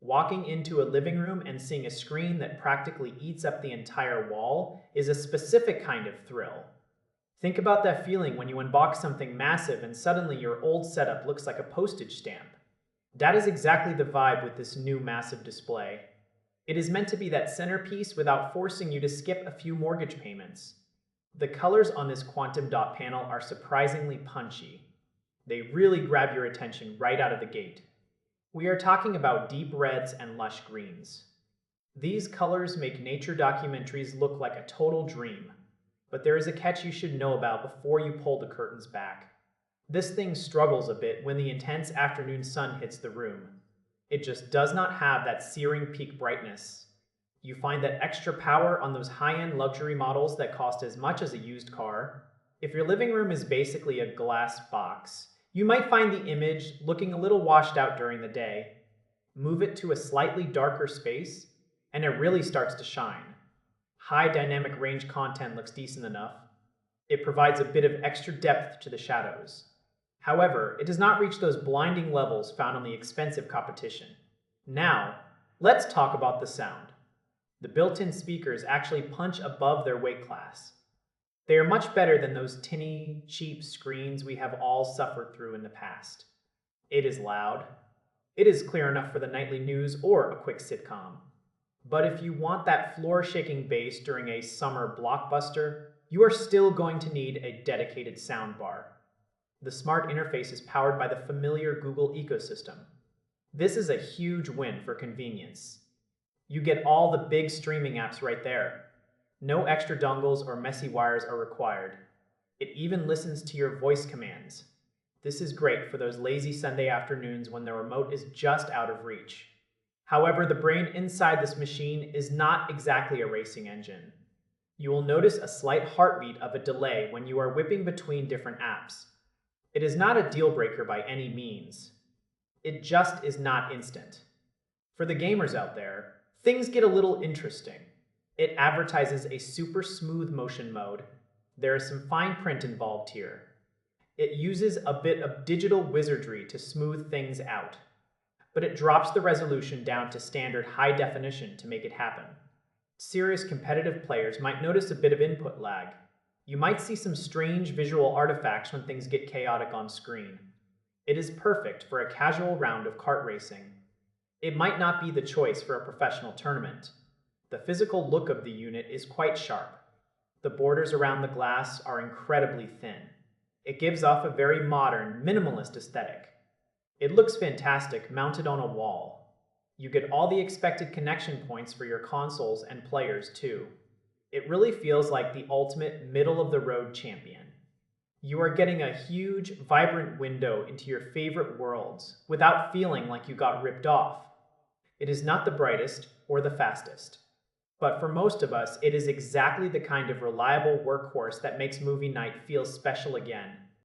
Walking into a living room and seeing a screen that practically eats up the entire wall is a specific kind of thrill. Think about that feeling when you unbox something massive and suddenly your old setup looks like a postage stamp. That is exactly the vibe with this new massive display. It is meant to be that centerpiece without forcing you to skip a few mortgage payments. The colors on this quantum dot panel are surprisingly punchy. They really grab your attention right out of the gate. We are talking about deep reds and lush greens. These colors make nature documentaries look like a total dream. But there is a catch you should know about before you pull the curtains back. This thing struggles a bit when the intense afternoon sun hits the room. It just does not have that searing peak brightness. You find that extra power on those high-end luxury models that cost as much as a used car. If your living room is basically a glass box, you might find the image looking a little washed out during the day. Move it to a slightly darker space, and it really starts to shine. High dynamic range content looks decent enough. It provides a bit of extra depth to the shadows. However, it does not reach those blinding levels found on the expensive competition. Now, let's talk about the sound. The built-in speakers actually punch above their weight class. They are much better than those tinny, cheap screens we have all suffered through in the past. It is loud. It is clear enough for the nightly news or a quick sitcom. But if you want that floor-shaking bass during a summer blockbuster, you are still going to need a dedicated soundbar. The smart interface is powered by the familiar Google ecosystem. This is a huge win for convenience. You get all the big streaming apps right there. No extra dongles or messy wires are required. It even listens to your voice commands. This is great for those lazy Sunday afternoons when the remote is just out of reach. However, the brain inside this machine is not exactly a racing engine. You will notice a slight heartbeat of a delay when you are whipping between different apps. It is not a deal breaker by any means. It just is not instant. For the gamers out there, things get a little interesting. It advertises a super smooth motion mode. There is some fine print involved here. It uses a bit of digital wizardry to smooth things out, but it drops the resolution down to standard high definition to make it happen. Serious competitive players might notice a bit of input lag. You might see some strange visual artifacts when things get chaotic on screen. It is perfect for a casual round of kart racing. It might not be the choice for a professional tournament. The physical look of the unit is quite sharp. The borders around the glass are incredibly thin. It gives off a very modern, minimalist aesthetic. It looks fantastic mounted on a wall. You get all the expected connection points for your consoles and players too. It really feels like the ultimate middle-of-the-road champion. You are getting a huge, vibrant window into your favorite worlds without feeling like you got ripped off. It is not the brightest or the fastest. But for most of us, it is exactly the kind of reliable workhorse that makes movie night feel special again.